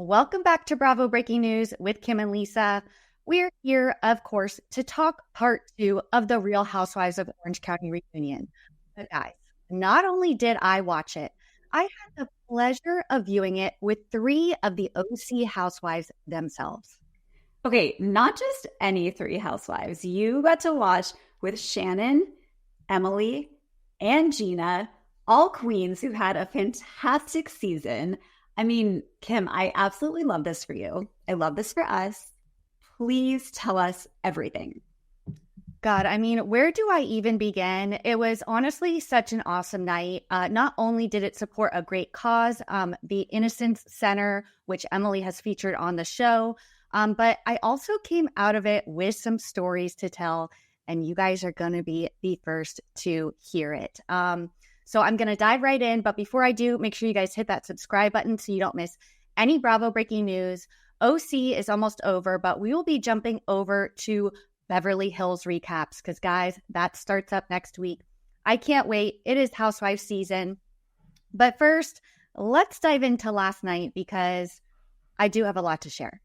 Welcome back to Bravo Breaking News with Kim and Lisa. We're here, of course, to talk part 2 of the Real Housewives of Orange County reunion. But guys, not only did I watch it, I had the pleasure of viewing it with 3 of the OC housewives themselves. Okay, not just any 3 housewives. You got to watch with Shannon, Emily, and Gina, all queens who had a fantastic season. I mean, Kim, I absolutely love this for you. I love this for us. Please tell us everything. God, I mean, where do I even begin? It was honestly such an awesome night. Not only did it support a great cause, the Innocence Center, which Emily has featured on the show, but I also came out of it with some stories to tell, and you guys are going to be the first to hear it. So I'm going to dive right in. But before I do, make sure you guys hit that subscribe button so you don't miss any Bravo breaking news. OC is almost over, but we will be jumping over to Beverly Hills recaps because, guys, that starts up next week. I can't wait. It is Housewives season. But first, let's dive into last night because I do have a lot to share.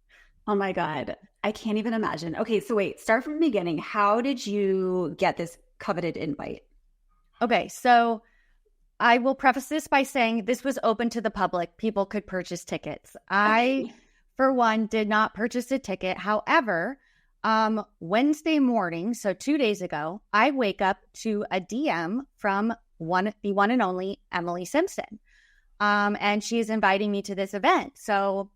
Oh my God. I can't even imagine. Okay, so wait, start from the beginning. How did you get this coveted invite? Okay, so I will preface this by saying this was open to the public. People could purchase tickets. I, for one, did not purchase a ticket. However, Wednesday morning, so 2 days ago, I wake up to a DM from the one and only Emily Simpson. And she's inviting me to this event. So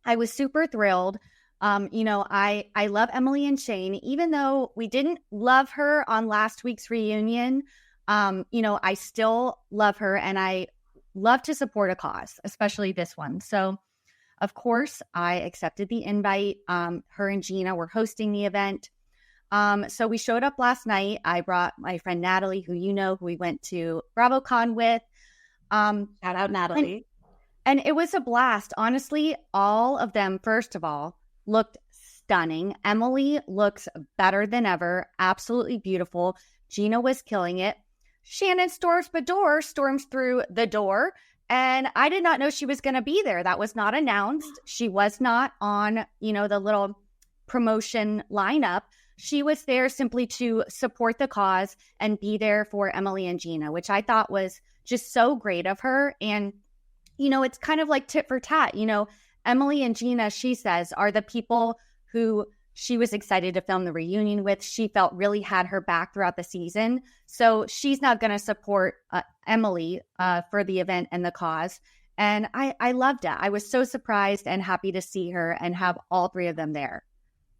I was super thrilled. I love Emily and Shane, even though we didn't love her on last week's reunion. I still love her and I love to support a cause, especially this one. So, of course, I accepted the invite. Her and Gina were hosting the event. So we showed up last night. I brought my friend Natalie, who we went to BravoCon with. Shout out Natalie. And it was a blast. Honestly, all of them, first of all, looked stunning. Emily looks better than ever. Absolutely beautiful. Gina was killing it. Shannon storms through the door. And I did not know she was going to be there. That was not announced. She was not on, the little promotion lineup. She was there simply to support the cause and be there for Emily and Gina, which I thought was just so great of her. And, it's kind of like tit for tat. Emily and Gina, she says, are the people who she was excited to film the reunion with. She felt really had her back throughout the season. So she's not going to support Emily for the event and the cause. And I loved it. I was so surprised and happy to see her and have all 3 of them there.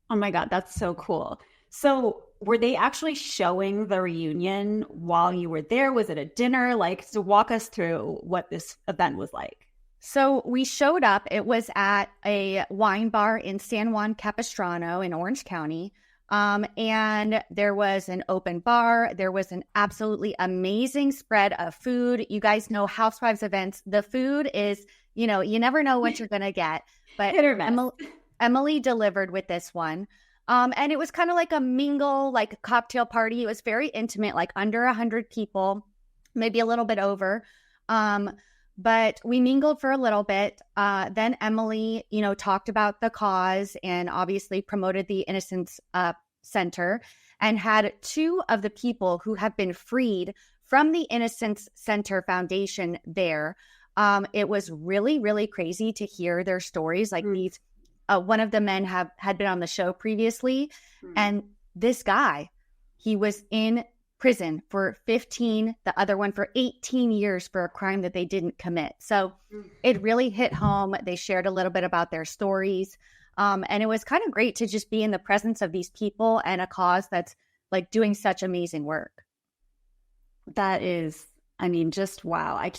Oh my God, that's so cool. So were they actually showing the reunion while you were there? Was it a dinner? So walk us through what this event was like. So we showed up. It was at a wine bar in San Juan Capistrano in Orange County. And there was an open bar. There was an absolutely amazing spread of food. You guys know Housewives events. The food is, you never know what you're going to get. But Emily delivered with this one. And it was kind of like a mingle, like a cocktail party. It was very intimate, like under 100 people, maybe a little bit over. But we mingled for a little bit. Then Emily, talked about the cause and obviously promoted the Innocence Center and had 2 of the people who have been freed from the Innocence Center Foundation there. It was really, really crazy to hear their stories. Like these, one of the men had been on the show previously. And this guy, he was in prison for 15, the other one for 18 years for a crime that they didn't commit. So it really hit home. They shared a little bit about their stories. And it was kind of great to just be in the presence of these people and a cause that's like doing such amazing work. That is, just wow. I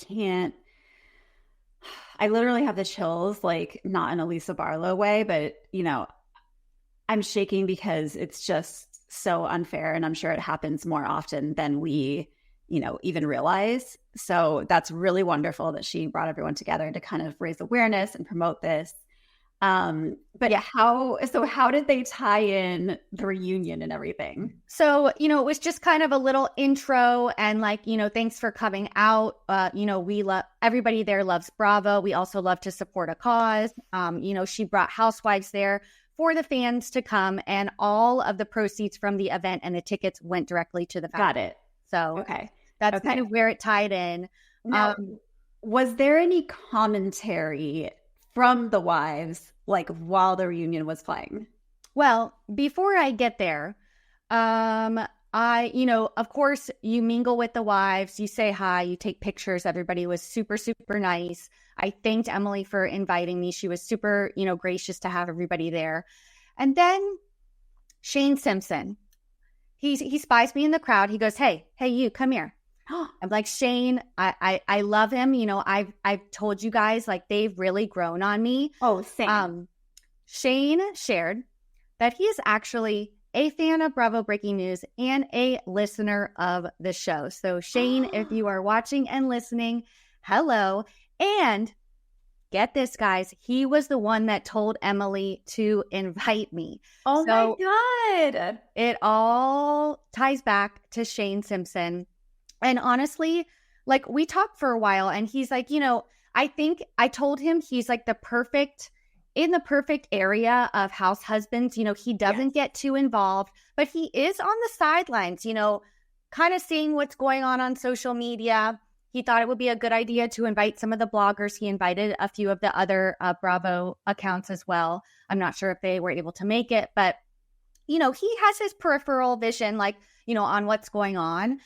literally have the chills, not in a Lisa Barlow way, but, I'm shaking because it's just so unfair. And I'm sure it happens more often than we, even realize. So that's really wonderful that she brought everyone together to kind of raise awareness and promote this. But Yeah. how did they tie in the reunion and everything? So, it was just kind of a little intro and like, thanks for coming out. We love everybody there loves Bravo. We also love to support a cause. She brought Housewives there for the fans to come, and all of the proceeds from the event and the tickets went directly to the family. Got it. So Okay. that's kind of where it tied in. Now, was there any commentary from the wives, like while the reunion was playing? Well, before I get there, of course, you mingle with the wives, you say hi, you take pictures. Everybody was super, super nice. I thanked Emily for inviting me. She was super, gracious to have everybody there. And then Shane Simpson, he spies me in the crowd. He goes, hey, you come here. I'm like, Shane, I love him. I've told you guys, like, they've really grown on me. Oh, same. Shane shared that he is actually a fan of Bravo Breaking News and a listener of the show. So Shane, if you are watching and listening, hello. And get this, guys, he was the one that told Emily to invite me. Oh, so my God. It all ties back to Shane Simpson. And honestly, like, we talked for a while and he's like, I think I told him he's like in the perfect area of house husbands. He doesn't get too involved, but he is on the sidelines, kind of seeing what's going on social media. He thought it would be a good idea to invite some of the bloggers. He invited a few of the other Bravo accounts as well. I'm not sure if they were able to make it, but, he has his peripheral vision, like, on what's going on.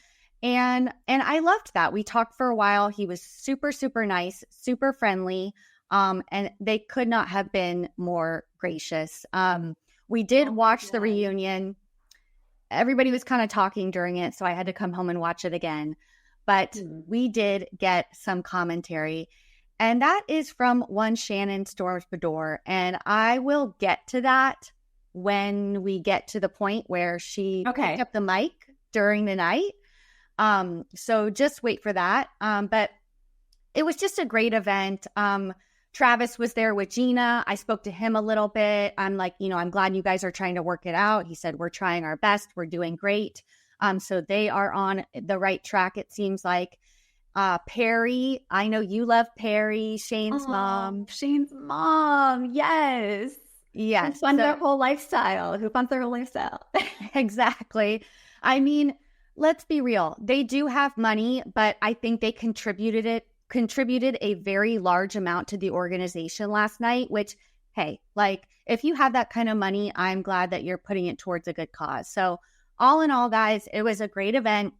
And I loved that. We talked for a while. He was super, super nice, super friendly. And they could not have been more gracious. We did watch the reunion. Everybody was kind of talking during it, so I had to come home and watch it again. But we did get some commentary. And that is from one Shannon Storms Bedore. And I will get to that when we get to the point where she picked up the mic during the night. So just wait for that. But it was just a great event. Travis was there with Gina. I spoke to him a little bit. I'm like, I'm glad you guys are trying to work it out. He said, we're trying our best. We're doing great. So they are on the right track, it seems like. Perry, I know you love Perry, Shane's mom. Shane's mom, yes. Yes. Who funds their whole lifestyle. Exactly. I mean, let's be real. They do have money, but I think they contributed a very large amount to the organization last night, which, hey, like, if you have that kind of money, I'm glad that you're putting it towards a good cause. So all in all, guys, it was a great event.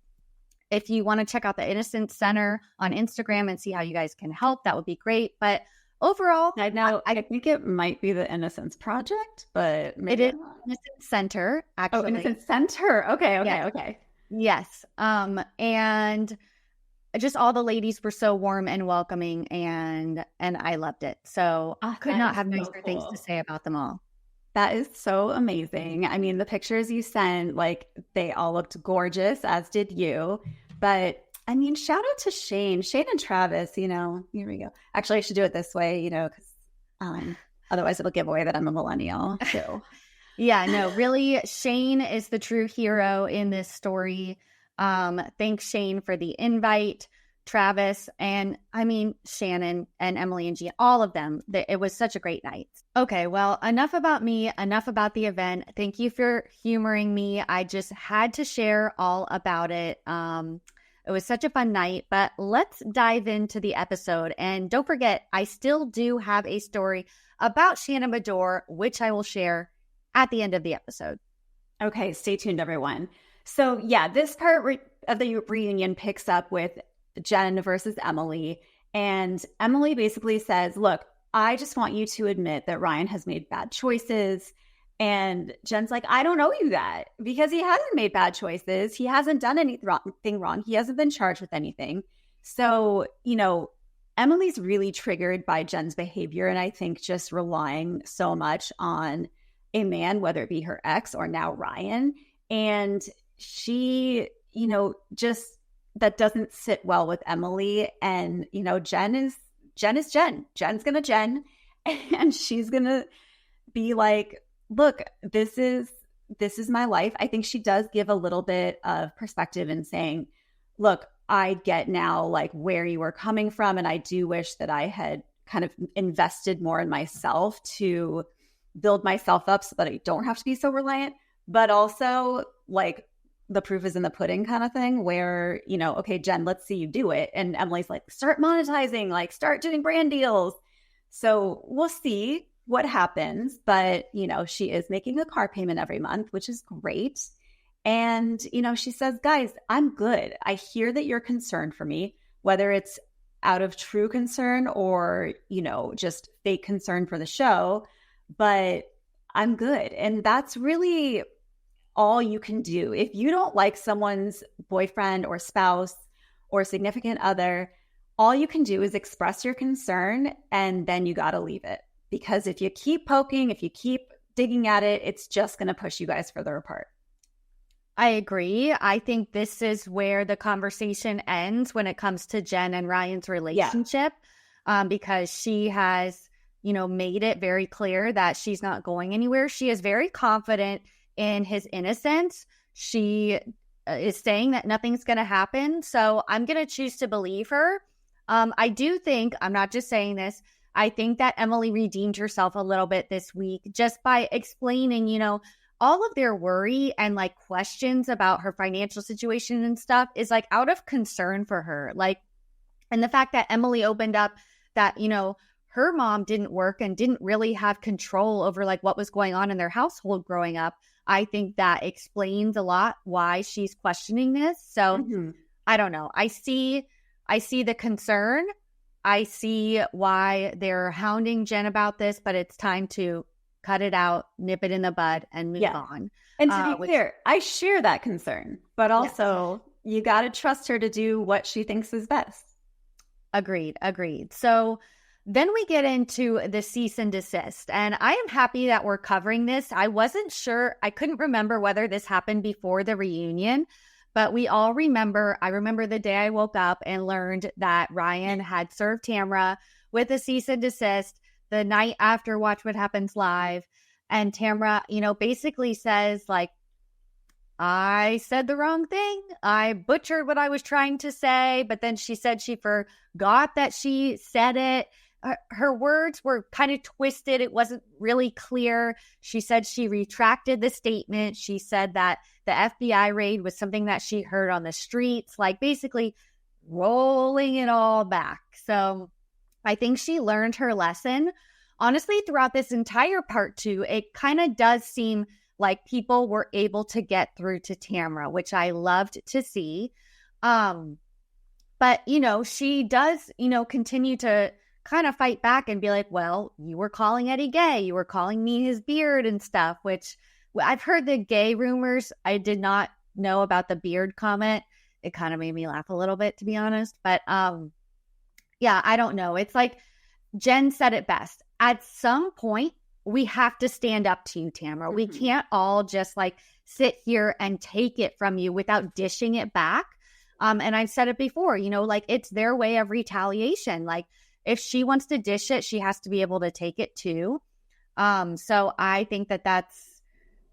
If you want to check out the Innocence Center on Instagram and see how you guys can help, that would be great. But overall, I think it might be the Innocence Project, but maybe it is Innocence Center, actually. Oh, Innocence Center. Okay. Yes. And just all the ladies were so warm and welcoming, and I loved it. So I could not have nicer things to say about them all. That is so amazing. I mean, the pictures you sent, like, they all looked gorgeous, as did you. But I mean, shout out to Shane and Travis, here we go. Actually, I should do it this way, because otherwise it'll give away that I'm a millennial too. Yeah, no, really, Shane is the true hero in this story. Thanks, Shane, for the invite. Travis, and I mean, Shannon and Emily and Gina, all of them. It was such a great night. Okay, well, enough about me, enough about the event. Thank you for humoring me. I just had to share all about it. It was such a fun night, but let's dive into the episode. And don't forget, I still do have a story about Shannon Bedore, which I will share at the end of the episode. Okay, stay tuned, everyone. So yeah, this part of the reunion picks up with Jen versus Emily. And Emily basically says, look, I just want you to admit that Ryan has made bad choices. And Jen's like, I don't owe you that, because he hasn't made bad choices. He hasn't done anything wrong. He hasn't been charged with anything. So, Emily's really triggered by Jen's behavior. And I think just relying so much on a man, whether it be her ex or now Ryan. And she, just that doesn't sit well with Emily. And, Jen is Jen. Jen's going to Jen. And she's going to be like, look, this is my life. I think she does give a little bit of perspective in saying, look, I get now like where you were coming from. And I do wish that I had kind of invested more in myself to build myself up so that I don't have to be so reliant. But also, like, the proof is in the pudding kind of thing where, you know, okay, Jen, let's see you do it. And Emily's like, start monetizing, like start doing brand deals. So we'll see what happens. But, you know, she is making a car payment every month, which is great. And, you know, she says, guys, I'm good. I hear that you're concerned for me, whether it's out of true concern or, you know, just fake concern for the show, but I'm good. And that's really all you can do. If you don't like someone's boyfriend or spouse or significant other, all you can do is express your concern, and then you got to leave it. Because if you keep poking, if you keep digging at it, it's just going to push you guys further apart. I agree. I think this is where the conversation ends when it comes to Jen and Ryan's relationship, because she has, you know, made it very clear that she's not going anywhere. She is very confident in his innocence. She is saying that nothing's going to happen. So I'm going to choose to believe her. I do think, I'm not just saying this, I think that Emily redeemed herself a little bit this week just by explaining, you know, all of their worry and like questions about her financial situation and stuff is like out of concern for her. Like, and the fact that Emily opened up that, you know, her mom didn't work and didn't really have control over like what was going on in their household growing up. I think that explains a lot why she's questioning this. So I don't know. I see the concern. I see why they're hounding Jen about this, but it's time to cut it out, nip it in the bud, and move on. And to be clear, I share that concern, but also you got to trust her to do what she thinks is best. Agreed. So then we get into the cease and desist. And I am happy that we're covering this. I wasn't sure. I couldn't remember whether this happened before the reunion, but we all remember. I remember the day I woke up and learned that Ryan had served Tamara with a cease and desist the night after Watch What Happens Live. And Tamara, you know, basically says like, I said the wrong thing. I butchered what I was trying to say, but then she said she forgot that she said it. Her words were kind of twisted. It wasn't really clear. She said she retracted the statement. She said that the FBI raid was something that she heard on the streets, like basically rolling it all back. So I think she learned her lesson. Honestly, throughout this entire part 2, it kind of does seem like people were able to get through to Tamara, which I loved to see. But, you know, she does, you know, continue to kind of fight back and be like, well, you were calling Eddie gay. You were calling me his beard and stuff, which I've heard the gay rumors. I did not know about the beard comment. It kind of made me laugh a little bit, to be honest. But yeah, I don't know. It's like Jen said it best. At some point, we have to stand up to you, Tamara. We can't all just like sit here and take it from you without dishing it back. And I've said it before, you know, like it's their way of retaliation. Like if she wants to dish it, she has to be able to take it too. So I think that that's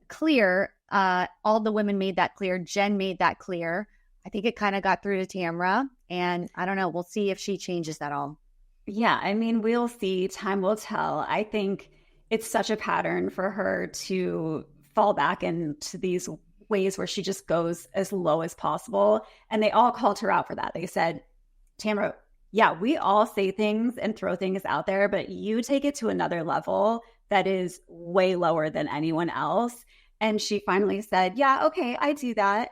clear. All the women made that clear. Jen made that clear. I think it kind of got through to Tamara. And I don't know. We'll see if she changes that all. Yeah, I mean, we'll see. Time will tell. I think it's such a pattern for her to fall back into these ways where she just goes as low as possible. And they all called her out for that. They said, Tamara, yeah, we all say things and throw things out there, but you take it to another level that is way lower than anyone else. And she finally said, yeah, okay, I do that.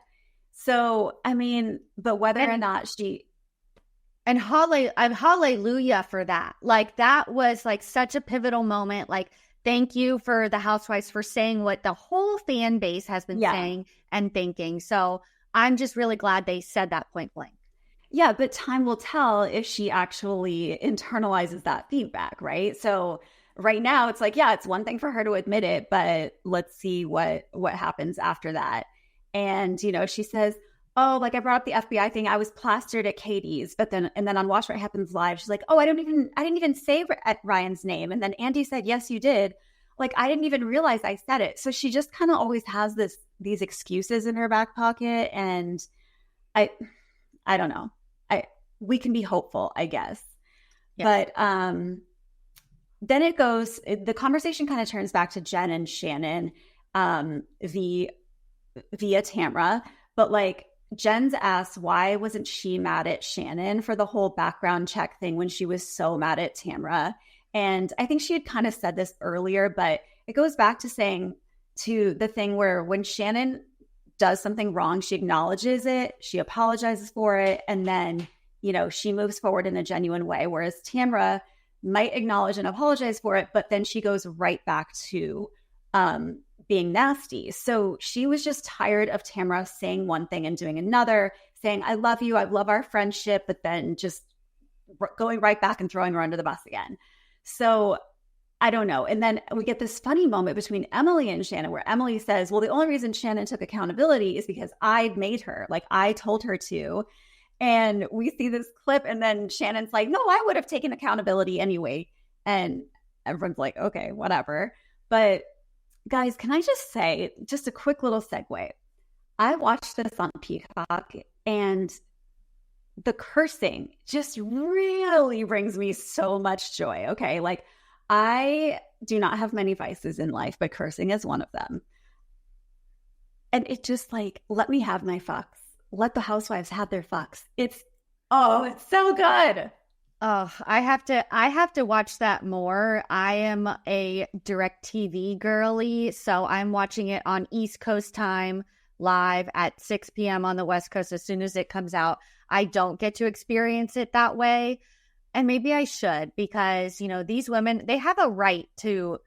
So, I mean, but whether or not she... And hallelujah for that. Like that was like such a pivotal moment. Like, thank you for the Housewives for saying what the whole fan base has been saying and thinking. So I'm just really glad they said that point blank. Yeah, but time will tell if she actually internalizes that feedback, right? So right now it's like, yeah, it's one thing for her to admit it, but let's see what happens after that. And, you know, she says, oh, like I brought up the FBI thing. I was plastered at Katie's, but then on Watch What Happens Live, she's like, oh, I didn't even say Ryan's name. And then Andy said, yes, you did. Like, I didn't even realize I said it. So she just kind of always has these excuses in her back pocket. And I don't know. We can be hopeful, I guess. Yes. But then the conversation kind of turns back to Jen and Shannon via Tamara. But like, Jen's asked, why wasn't she mad at Shannon for the whole background check thing when she was so mad at Tamara? And I think she had kind of said this earlier, but it goes back to saying to the thing where when Shannon does something wrong, she acknowledges it, she apologizes for it, and then, she moves forward in a genuine way. Whereas Tamara might acknowledge and apologize for it, but then she goes right back to being nasty. So she was just tired of Tamara saying one thing and doing another, saying, I love you, I love our friendship, but then just going right back and throwing her under the bus again. So I don't know. And then we get this funny moment between Emily and Shannon where Emily says, well, the only reason Shannon took accountability is because I made her, like I told her to. And we see this clip and then Shannon's like, no, I would have taken accountability anyway. And everyone's like, okay, whatever. But guys, can I just say, just a quick little segue. I watched this on Peacock and the cursing just really brings me so much joy. Okay. Like I do not have many vices in life, but cursing is one of them. And it just like, let me have my fucks. Let the housewives have their fucks. It's so good. Oh, I have to watch that more. I am a DirecTV girly, so I'm watching it on East Coast time live at 6 p.m. on the West Coast as soon as it comes out. I don't get to experience it that way. And maybe I should because, these women, they have a right to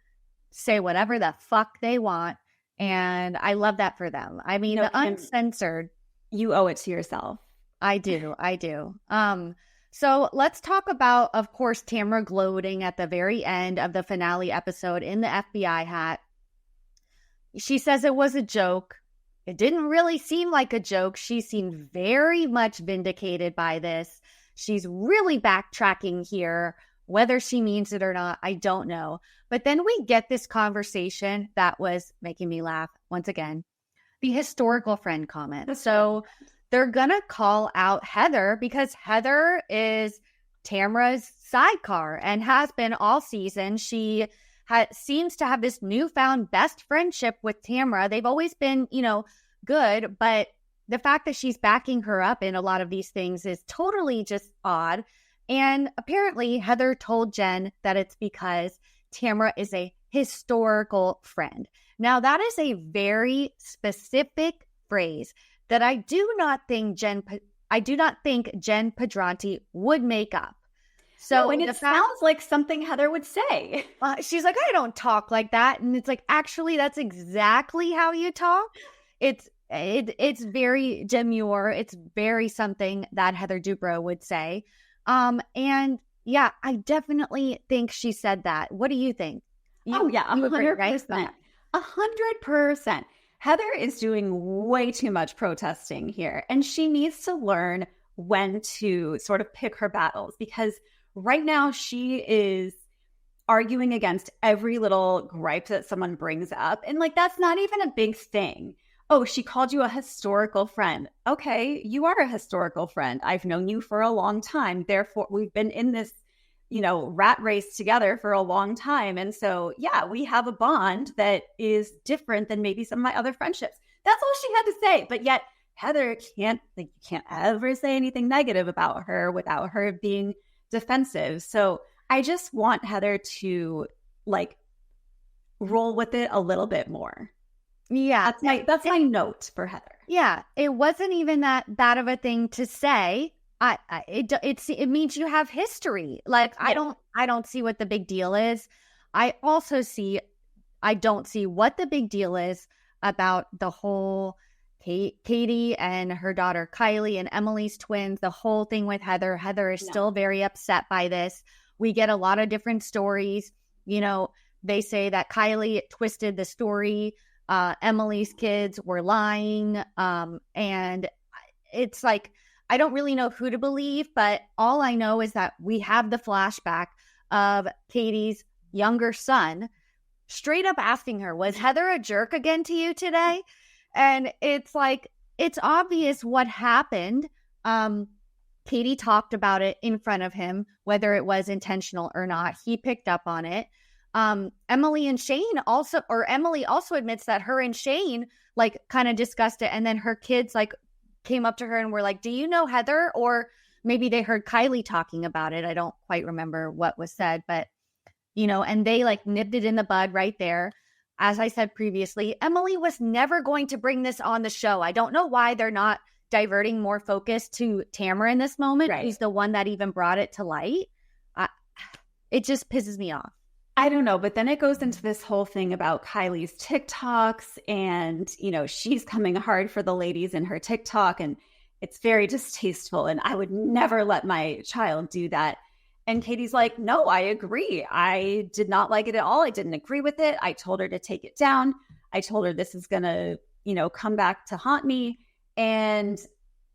say whatever the fuck they want. And I love that for them. I mean, uncensored. You owe it to yourself. I do. So let's talk about, of course, Tamara gloating at the very end of the finale episode in the FBI hat. She says it was a joke. It didn't really seem like a joke. She seemed very much vindicated by this. She's really backtracking here. Whether she means it or not, I don't know. But then we get this conversation that was making me laugh once again. The historical friend comment. So they're going to call out Heather because Heather is Tamara's sidecar and has been all season. She seems to have this newfound best friendship with Tamara. They've always been, good, but the fact that she's backing her up in a lot of these things is totally just odd. And apparently Heather told Jen that it's because Tamara is a historical friend. Now, that is a very specific phrase that I do not think Jen Pedranti would make up. So and it sounds like something Heather would say. She's like, I don't talk like that. And it's like, actually, that's exactly how you talk. It's very demure. It's very something that Heather Dubrow would say. And yeah, I definitely think she said that. What do you think? 100%. Right? 100%. Heather is doing way too much protesting here, and she needs to learn when to sort of pick her battles because right now she is arguing against every little gripe that someone brings up. And like, that's not even a big thing. Oh, she called you a historical friend. Okay, you are a historical friend. I've known you for a long time. Therefore, we've been in this, rat race together for a long time. And so, yeah, we have a bond that is different than maybe some of my other friendships. That's all she had to say. But yet Heather you can't ever say anything negative about her without her being defensive. So I just want Heather to roll with it a little bit more. Yeah. That's my note for Heather. Yeah. It wasn't even that bad of a thing to say. It means you have history. Like, yeah. I don't see what the big deal is. I don't see what the big deal is about the whole Katie and her daughter Kylie and Emily's twins, the whole thing with Heather. Heather is still very upset by this. We get a lot of different stories. They say that Kylie twisted the story. Emily's kids were lying. And it's like, I don't really know who to believe, but all I know is that we have the flashback of Katie's younger son straight up asking her, was Heather a jerk again to you today? And it's like, it's obvious what happened. Katie talked about it in front of him, whether it was intentional or not. He picked up on it. Emily also admits that her and Shane like kind of discussed it. And then her kids like came up to her and were like, do you know Heather? Or maybe they heard Kylie talking about it. I don't quite remember what was said, but and they like nipped it in the bud right there. As I said previously, Emily was never going to bring this on the show. I don't know why they're not diverting more focus to Tamara in this moment. Right. Who's the one that even brought it to light. It just pisses me off. I don't know, but then it goes into this whole thing about Kylie's TikToks and, she's coming hard for the ladies in her TikTok and it's very distasteful and I would never let my child do that. And Katie's like, no, I agree. I did not like it at all. I didn't agree with it. I told her to take it down. I told her this is going to, come back to haunt me. And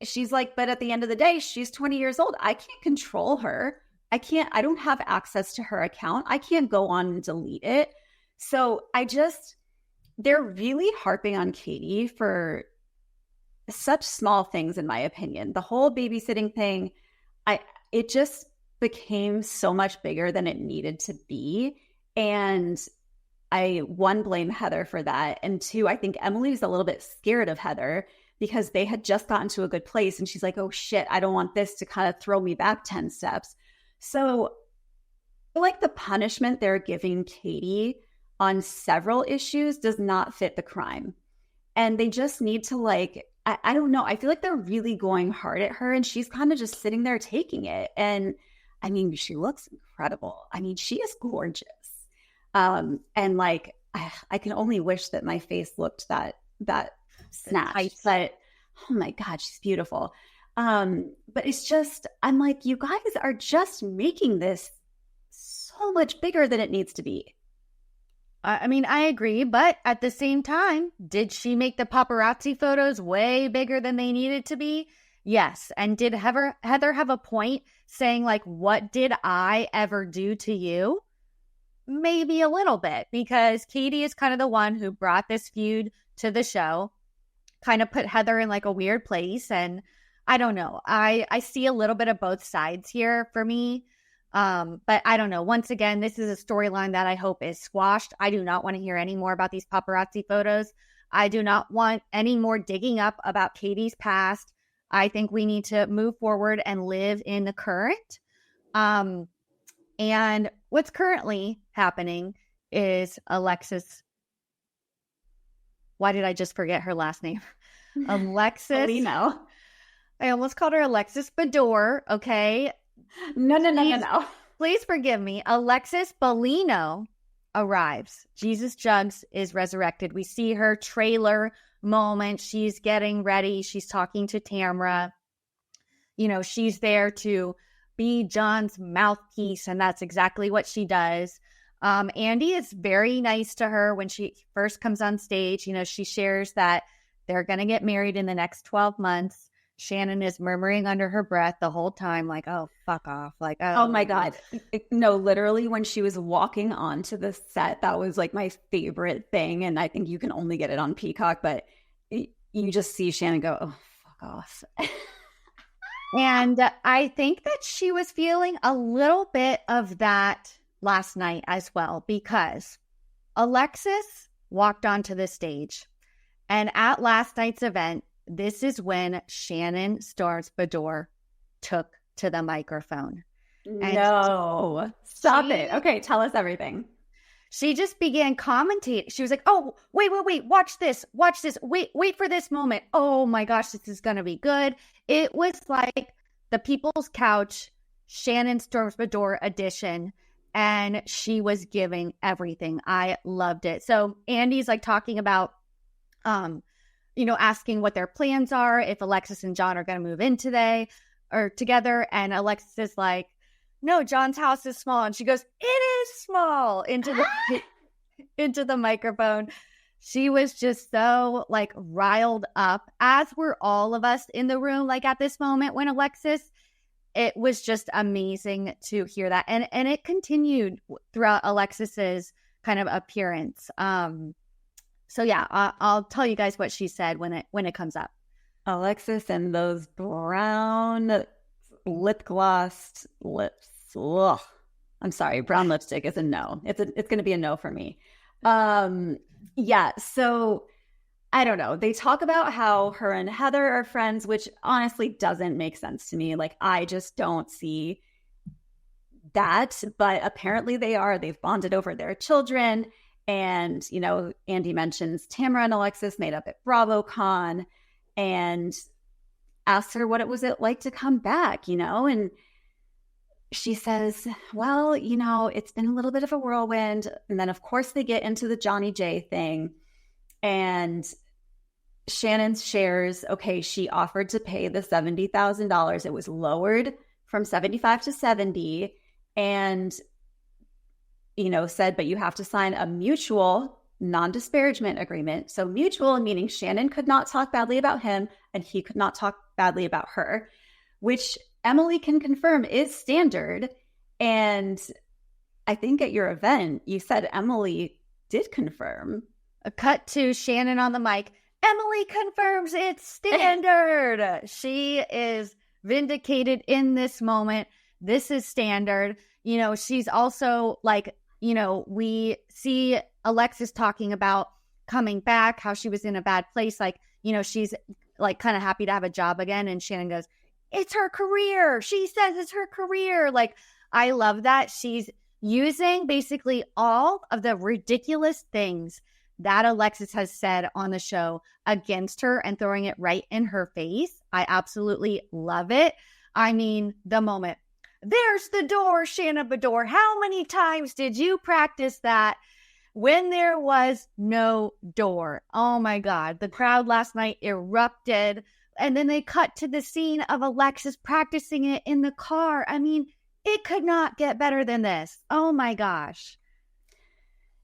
she's like, but at the end of the day, she's 20 years old. I can't control her. I don't have access to her account. I can't go on and delete it. So they're really harping on Katie for such small things, in my opinion. The whole babysitting thing, it just became so much bigger than it needed to be. And I, one, blame Heather for that. And two, I think Emily's a little bit scared of Heather because they had just gotten to a good place. And she's like, oh shit, I don't want this to kind of throw me back 10 steps. So I feel like the punishment they're giving Katie on several issues does not fit the crime. And they just need to I don't know. I feel like they're really going hard at her and she's kind of just sitting there taking it. And I mean, she looks incredible. I mean, she is gorgeous. And I can only wish that my face looked that snatched, but oh my God, she's beautiful. But it's just, I'm like, you guys are just making this so much bigger than it needs to be. I mean, I agree, but at the same time, did she make the paparazzi photos way bigger than they needed to be? Yes. And did Heather have a point saying like, what did I ever do to you? Maybe a little bit, because Katie is kind of the one who brought this feud to the show, kind of put Heather in like a weird place. And I don't know. I see a little bit of both sides here for me. But I don't know. Once again, this is a storyline that I hope is squashed. I do not want to hear any more about these paparazzi photos. I do not want any more digging up about Katie's past. I think we need to move forward and live in the current. And what's currently happening is Alexis. Why did I just forget her last name? Alexis. Polino. I almost called her Alexis Bador. Okay. No. Please forgive me. Alexis Bellino arrives. Jesus Jugs is resurrected. We see her trailer moment. She's getting ready. She's talking to Tamara. She's there to be John's mouthpiece, and that's exactly what she does. Andy is very nice to her when she first comes on stage. She shares that they're going to get married in the next 12 months. Shannon is murmuring under her breath the whole time, like, oh, fuck off. Like, oh my God. No, literally when she was walking onto the set, that was like my favorite thing. And I think you can only get it on Peacock, but you just see Shannon go, oh, fuck off. And I think that she was feeling a little bit of that last night as well, because Alexis walked onto the stage. And at last night's event, this is when Shannon Storms Bador took to the microphone. No, stop it. Okay, tell us everything. She just began commentating. She was like, oh, wait, watch this. Wait for this moment. Oh my gosh, this is going to be good. It was like the People's Couch, Shannon Storms Bador edition, and she was giving everything. I loved it. So Andy's like talking about, asking what their plans are, if Alexis and John are going to move in today or together. And Alexis is like, no, John's house is small. And she goes, it is small, into the microphone. She was just so like riled up, as were all of us in the room. Like at this moment when Alexis, it was just amazing to hear that. And it continued throughout Alexis's kind of appearance. So yeah, I'll tell you guys what she said when it comes up. Alexis and those brown lip glossed lips. Ugh. I'm sorry, brown lipstick is a no. It's going to be a no for me. Yeah, so I don't know. They talk about how her and Heather are friends, which honestly doesn't make sense to me. Like, I just don't see that, but apparently they are. They've bonded over their children. And, you know, Andy mentions Tamara and Alexis made up at BravoCon and asked her what it was like to come back, you know, and she says, well, you know, it's been a little bit of a whirlwind. And then, of course, they get into the Johnny J thing. And Shannon shares, okay, she offered to pay the $70,000. It was lowered from 75 to 70. And, you know, said, but you have to sign a mutual non-disparagement agreement. So mutual meaning Shannon could not talk badly about him and he could not talk badly about her, which Emily can confirm is standard. And I think at your event, you said Emily did confirm. A cut to Shannon on the mic. Emily confirms it's standard. She is vindicated in this moment. This is standard. You know, she's also like, you know, we see Alexis talking about coming back, how she was in a bad place. Like, you know, she's like kind of happy to have a job again. And Shannon goes, it's her career. She says it's her career. Like, I love that. She's using basically all of the ridiculous things that Alexis has said on the show against her and throwing it right in her face. I absolutely love it. I mean, the moment. There's the door, Shannon Bedore. How many times did you practice that when there was no door? Oh my God. The crowd last night erupted. And then they cut to the scene of Alexis practicing it in the car. I mean, it could not get better than this. Oh my gosh.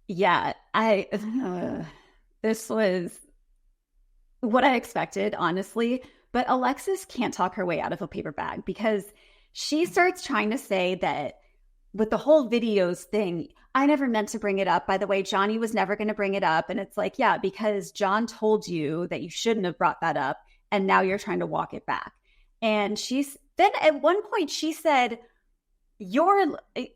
Yeah, this was what I expected, honestly. But Alexis can't talk her way out of a paper bag because she starts trying to say that with the whole videos thing, I never meant to bring it up. By the way, Johnny was never going to bring it up. And it's like, yeah, because John told you that you shouldn't have brought that up. And now you're trying to walk it back. And then at one point she said,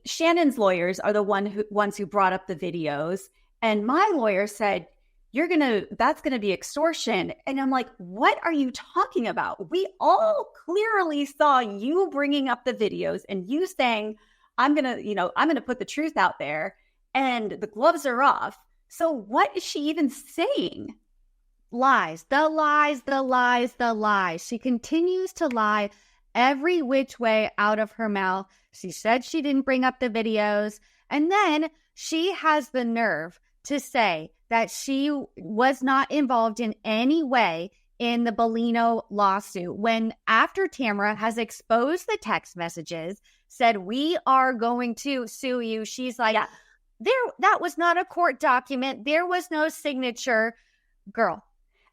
Shannon's lawyers are the ones who brought up the videos. And my lawyer said, that's going to be extortion. And I'm like, what are you talking about? We all clearly saw you bringing up the videos and you saying, I'm going to put the truth out there and the gloves are off. So what is she even saying? Lies, the lies, the lies, the lies. She continues to lie every which way out of her mouth. She said she didn't bring up the videos. And then she has the nerve to say that she was not involved in any way in the Bellino lawsuit when after Tamara has exposed the text messages, said, we are going to sue you. She's like, that was not a court document. There was no signature. Girl.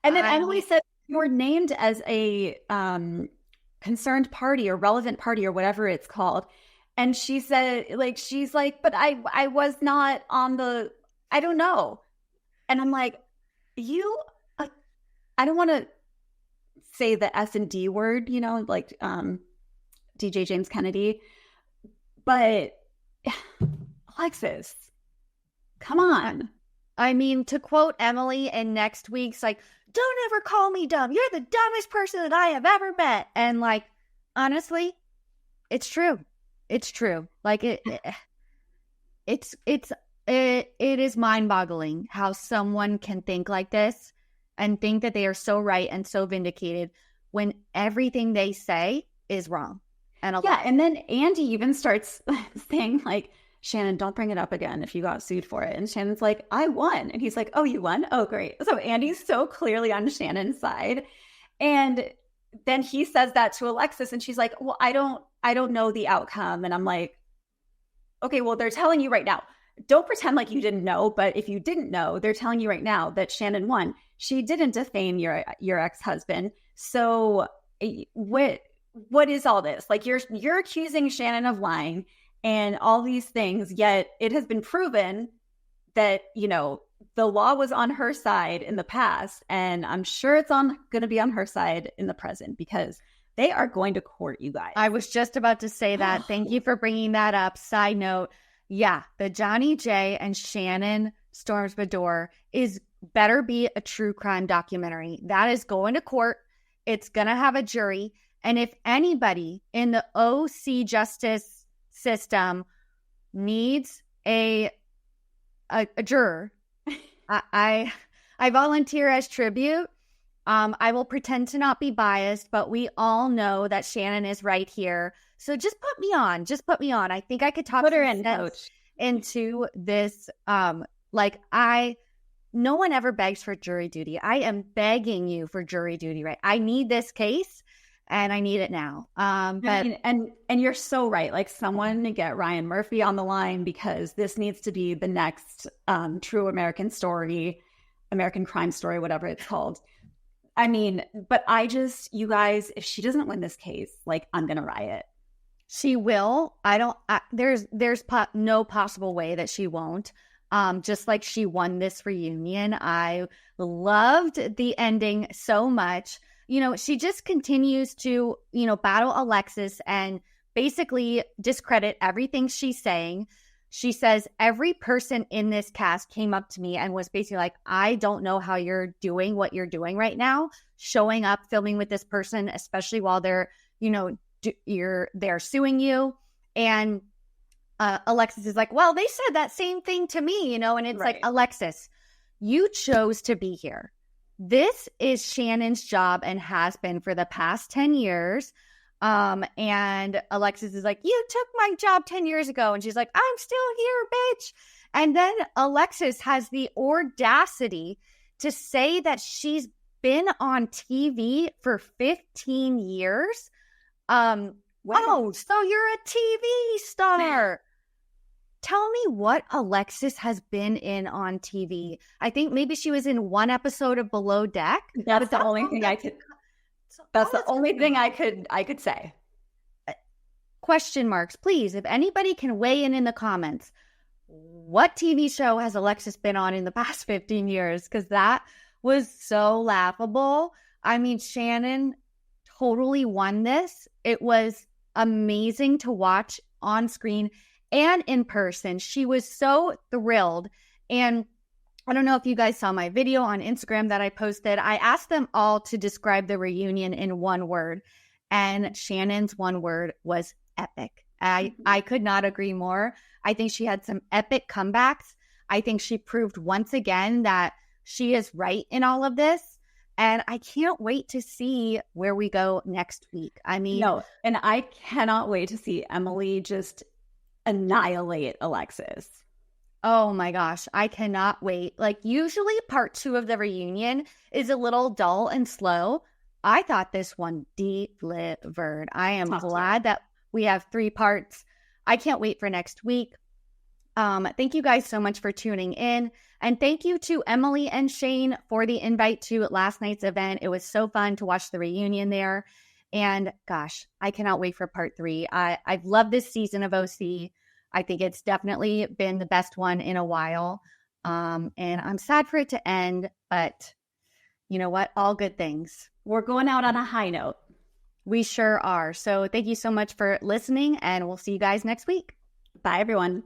And then Emily said, you were named as a concerned party or relevant party or whatever it's called. And she said, like, she's like, but I was not on the, I don't know. And I'm like, I don't want to say the S&D word, you know, like DJ James Kennedy. But Alexis, come on. I mean, to quote Emily in next week's, like, don't ever call me dumb. You're the dumbest person that I have ever met. And like, honestly, it's true. It's true. Like it is mind-boggling how someone can think like this and think that they are so right and so vindicated when everything they say is wrong. And and then Andy even starts saying like, Shannon, don't bring it up again if you got sued for it. And Shannon's like, I won. And he's like, oh, you won? Oh, great. So Andy's so clearly on Shannon's side. And then he says that to Alexis and she's like, well, I don't know the outcome. And I'm like, okay, well, they're telling you right now. don't pretend like you didn't know, but if you didn't know, they're telling you right now that Shannon won. She didn't defame your ex-husband. So what is all this? Like you're accusing Shannon of lying and all these things, yet it has been proven that, the law was on her side in the past, and I'm sure it's going to be on her side in the present because they are going to court, you guys. I was just about to say that. Thank you for bringing that up. Side note, yeah, the Johnny J and Shannon Storms Bedore better be a true crime documentary. That is going to court. It's going to have a jury. And if anybody in the OC justice system needs a juror, I volunteer as tribute. I will pretend to not be biased, but we all know that Shannon is right here. So just put me on. I think I could talk her in, coach, into this. No one ever begs for jury duty. I am begging you for jury duty, right? I need this case and I need it now. And you're so right. Like someone to get Ryan Murphy on the line because this needs to be the next true American story, American crime story, whatever it's called. I mean, but you guys, if she doesn't win this case, like I'm going to riot. She will. There's no possible way that she won't. Just like she won this reunion. I loved the ending so much. She just continues to, battle Alexis and basically discredit everything she's saying. She says every person in this cast came up to me and was basically like, I don't know how you're doing what you're doing right now, showing up, filming with this person, especially while they're, they're suing you. And Alexis is like, well, they said that same thing to me, and it's right. Like, Alexis, you chose to be here. This is Shannon's job and has been for the past 10 years. And Alexis is like, you took my job 10 years ago. And she's like, I'm still here, bitch. And then Alexis has the audacity to say that she's been on TV for 15 years. Wow. Oh, so you're a TV star. Tell me what Alexis has been in on TV. I think maybe she was in one episode of Below Deck. That's the only thing I could. That's the only thing I could say. Question marks, please. If anybody can weigh in the comments, what TV show has Alexis been on in the past 15 years? Because that was so laughable. I mean, Shannon totally won this. It was amazing to watch on screen and in person. She was so thrilled. And I don't know if you guys saw my video on Instagram that I posted. I asked them all to describe the reunion in one word. And Shannon's one word was epic. I could not agree more. I think she had some epic comebacks. I think she proved once again that she is right in all of this. And I can't wait to see where we go next week. I mean, no, and I cannot wait to see Emily just annihilate Alexis. Oh my gosh, I cannot wait. Like usually part 2 of the reunion is a little dull and slow. I thought this one delivered. I am glad that we have 3 parts. I can't wait for next week. Thank you guys so much for tuning in. And thank you to Emily and Shane for the invite to last night's event. It was so fun to watch the reunion there. And gosh, I cannot wait for part 3. I've loved this season of OC. I think it's definitely been the best one in a while. And I'm sad for it to end, but you know what? All good things. We're going out on a high note. We sure are. So thank you so much for listening, and we'll see you guys next week. Bye, everyone.